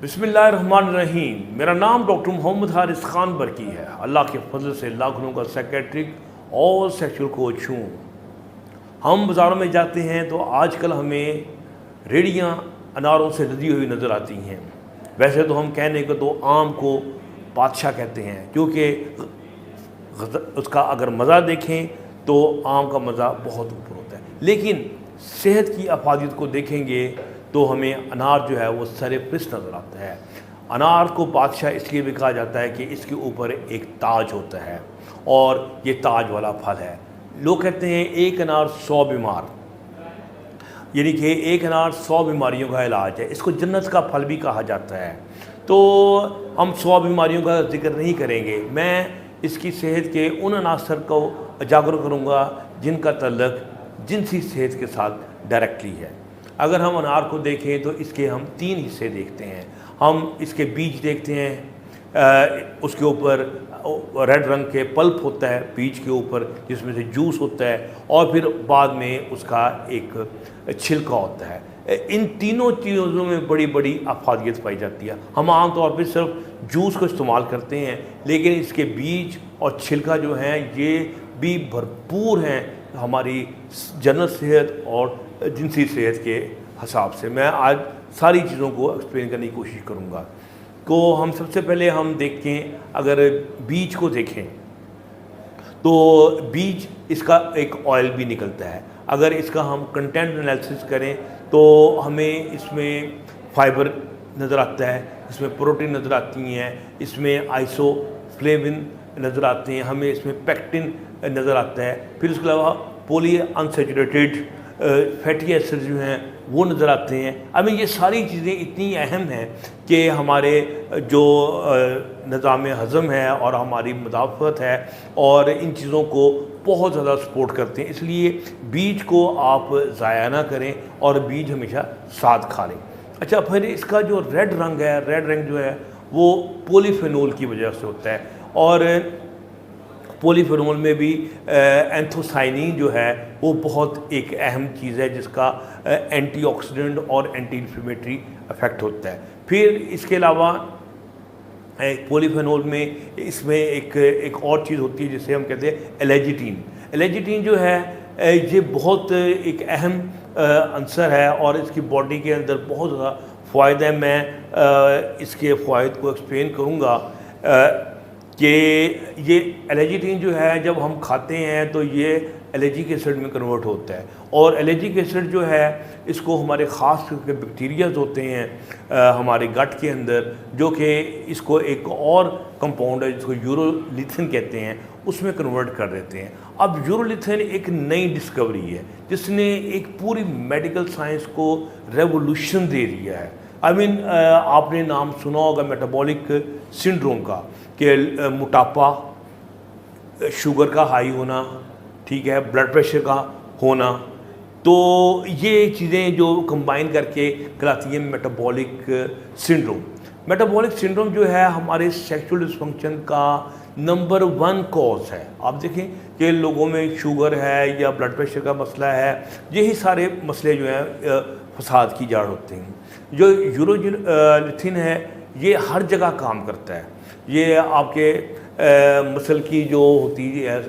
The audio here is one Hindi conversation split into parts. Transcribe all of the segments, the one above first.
बिस्मिल्लाहिर्रहमानिर्रहीम। मेरा नाम डॉक्टर मोहम्मद हारिस खान बरकी है। अल्लाह के फजल से लाखों का साइकेट्रिक और सेक्सुअल कोच हूँ। हम बाज़ारों में जाते हैं तो आजकल हमें रेड़ियाँ अनारों से लदी हुई नज़र आती हैं। वैसे तो हम कहने को तो आम को बादशाह कहते हैं, क्योंकि उसका अगर मज़ा देखें तो आम का मज़ा बहुत ऊपर होता है, लेकिन सेहत की अफादियत को देखेंगे तो हमें अनार जो है वो सरफहरिस्त नज़र आता है। अनार को बादशाह इसलिए भी कहा जाता है कि इसके ऊपर एक ताज होता है और ये ताज वाला फल है। लोग कहते हैं एक अनार 100 बीमार, यानी कि एक अनार 100 बीमारियों का इलाज है। इसको जन्नत का फल भी कहा जाता है। तो हम 100 बीमारियों का जिक्र नहीं करेंगे, मैं इसकी सेहत के उन अनासर को उजागर करूँगा जिनका तल्लुक़ जिनसी सेहत के साथ डायरेक्टली है। अगर हम अनार को देखें तो इसके हम 3 हिस्से देखते हैं। हम इसके बीज देखते हैं, उसके ऊपर रेड रंग के पल्प होता है बीज के ऊपर, जिसमें से जूस होता है, और फिर बाद में उसका एक छिलका होता है। इन तीनों चीज़ों में बड़ी बड़ी अफादियत पाई जाती है। हम आमतौर पर सिर्फ जूस को इस्तेमाल करते हैं, लेकिन इसके बीज और छिलका जो हैं ये भी भरपूर हैं हमारी जनरल सेहत और जिनसी सेहत के हिसाब से। मैं आज सारी चीज़ों को एक्सप्लेन करने की कोशिश करूँगा। तो हम सबसे पहले हम देखें, अगर बीज को देखें तो बीज इसका एक ऑयल भी निकलता है। अगर इसका हम कंटेंट एनालिसिस करें तो हमें इसमें फाइबर नज़र आता है, इसमें प्रोटीन नज़र आती हैं, इसमें आइसोफ्लेविन नज़र आते हैं, हमें इसमें पेक्टिन नज़र आता है, फिर उसके अलावा पॉली अनसैचुरेटेड फैटी एसिड जो हैं वो नज़र आते हैं। अब ये सारी चीज़ें इतनी अहम हैं कि हमारे जो निज़ाम हज़म है और हमारी मुदाफ़त है और इन चीज़ों को बहुत ज़्यादा सपोर्ट करते हैं। इसलिए बीज को आप ज़ाया ना करें और बीज हमेशा साथ खा लें। अच्छा, फिर इसका जो रेड रंग है, रेड रंग जो है वो पॉलीफेनोल की वजह से होता है, और पॉलीफेनोल में भी एंथोसाइनिन जो है वो बहुत एक अहम चीज़ है, जिसका एंटीऑक्सीडेंट और एंटी इन्फ्लेमेटरी इफेक्ट होता है। फिर इसके अलावा पॉलीफेनोल में इसमें एक और चीज़ होती है जिसे हम कहते हैं एलेजिटिन। एलेजिटिन जो है ये बहुत एक अहम अंसर है और इसकी बॉडी के अंदर बहुत ज़्यादा फ़ायदा है। मैं इसके फ़ायदे को एक्सप्लेन करूँगा कि ये एलेजिटिन जो है जब हम खाते हैं तो ये एलर्जिक एसिड में कन्वर्ट होता है, और एलर्जिक एसिड जो है इसको हमारे ख़ास करके बैक्टीरियाज होते हैं हमारे गट के अंदर, जो कि इसको एक और कंपाउंड है जिसको यूरोलिथिन कहते हैं, उसमें कन्वर्ट कर देते हैं। अब यूरोलिथिन एक नई डिस्कवरी है जिसने एक पूरी मेडिकल साइंस को रेवोल्यूशन दे दिया है। आपने नाम सुना होगा मेटाबॉलिक सिंड्रोम का, कि मोटापा, शुगर का हाई होना, ठीक है, ब्लड प्रेशर का होना, तो ये चीज़ें जो कंबाइन करके कहलाती हैं मेटाबॉलिक सिंड्रोम। मेटाबॉलिक सिंड्रोम जो है हमारे सेक्सुअल डिसफंक्शन का नंबर 1 कॉज है। आप देखें कि लोगों में शुगर है या ब्लड प्रेशर का मसला है, यही सारे मसले जो हैं फसाद की जड़ होते हैं। जो यूरोलिथिन है ये हर जगह काम करता है। ये आपके मसल की जो होती है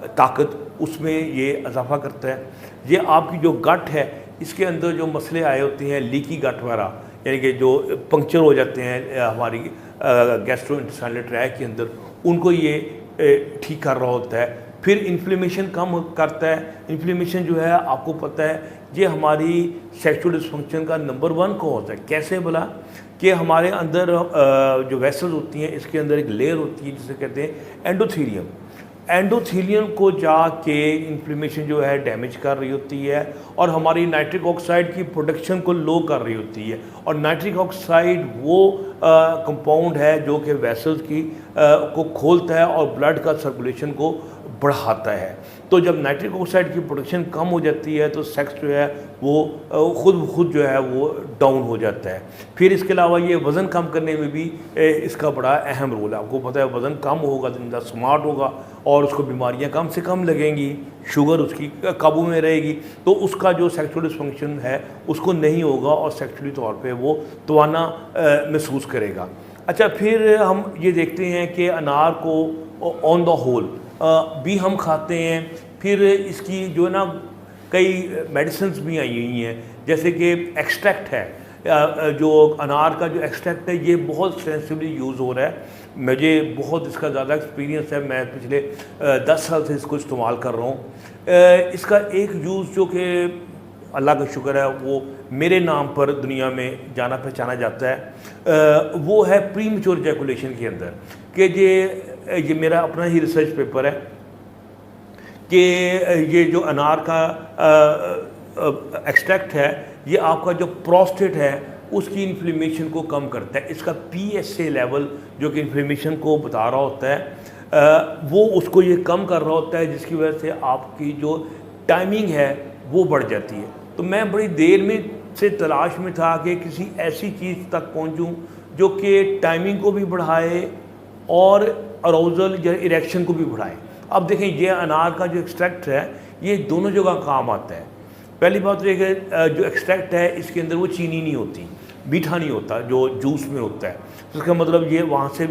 ताकत, उसमें ये इजाफा करता है। ये आपकी जो गट है इसके अंदर जो मसले आए होते हैं, लीकी गट वगैरह, यानी कि जो पंक्चर हो जाते हैं हमारी गैस्ट्रोइंटेस्टाइनल ट्रैक्ट के अंदर, उनको ये ठीक कर रहा होता है। फिर इन्फ्लेमेशन कम करता है। इन्फ्लेमेशन जो है आपको पता है ये हमारी सेक्सुअल डिसफंक्शन का नंबर 1 कॉज है। कैसे बोला कि हमारे अंदर जो वेसल्स होती हैं इसके अंदर एक लेयर होती है जिसे कहते हैं एंडोथेलियम। एंडोथेलियम को जाके इन्फ्लेमेशन जो है डैमेज कर रही होती है और हमारी नाइट्रिक ऑक्साइड की प्रोडक्शन को लो कर रही होती है। और नाइट्रिक ऑक्साइड वो कंपाउंड है जो कि वेसल्स की को खोलता है और ब्लड का सर्कुलेशन को बढ़ाता है। तो जब नाइट्रिक ऑक्साइड की प्रोडक्शन कम हो जाती है तो सेक्स जो है वो खुद ब खुद जो है वो डाउन हो जाता है। फिर इसके अलावा ये वज़न कम करने में भी इसका बड़ा अहम रोल है। आपको पता है वज़न कम होगा तो इंसान स्मार्ट होगा और उसको बीमारियां कम से कम लगेंगी, शुगर उसकी काबू में रहेगी, तो उसका जो सेक्सुअल डिस्फंक्शन है उसको नहीं होगा और सेक्सुअली तौर पे वो तवाना महसूस करेगा। अच्छा, फिर हम ये देखते हैं कि अनार को ऑन द होल भी हम खाते हैं। फिर इसकी जो है ना कई मेडिसिन्स भी आई हुई हैं, जैसे कि एक्सट्रैक्ट है, जो अनार का जो एक्सट्रैक्ट है ये बहुत एक्सटेंसिवली यूज़ हो रहा है। मुझे बहुत इसका ज़्यादा एक्सपीरियंस है, मैं पिछले 10 साल से इसको इस्तेमाल कर रहा हूँ। इसका एक यूज़ जो कि अल्लाह का शुक्र है वो मेरे नाम पर दुनिया में जाना पहचाना जाता है, वो है प्री मैच्योर इजैकुलेशन के अंदर। कि ये मेरा अपना ही रिसर्च पेपर है कि ये जो अनार का एक्सट्रैक्ट है ये आपका जो प्रोस्टेट है उसकी इन्फ्लेमेशन को कम करता है। इसका PSA लेवल जो कि इन्फ्लेमेशन को बता रहा होता है वो उसको ये कम कर रहा होता है, जिसकी वजह से आपकी जो टाइमिंग है वो बढ़ जाती है। तो मैं बड़ी देर में से तलाश में था कि किसी ऐसी चीज़ तक पहुंचूं जो कि टाइमिंग को भी बढ़ाए और अराउजल या इरेक्शन को भी बढ़ाए। अब देखें ये अनार का जो एक्सट्रैक्ट है ये दोनों जगह काम आता है। पहली बात तो ये कि जो एक्सट्रैक्ट है इसके अंदर वो चीनी नहीं होती, मीठा नहीं होता जो जूस में होता है, तो इसका मतलब ये वहाँ से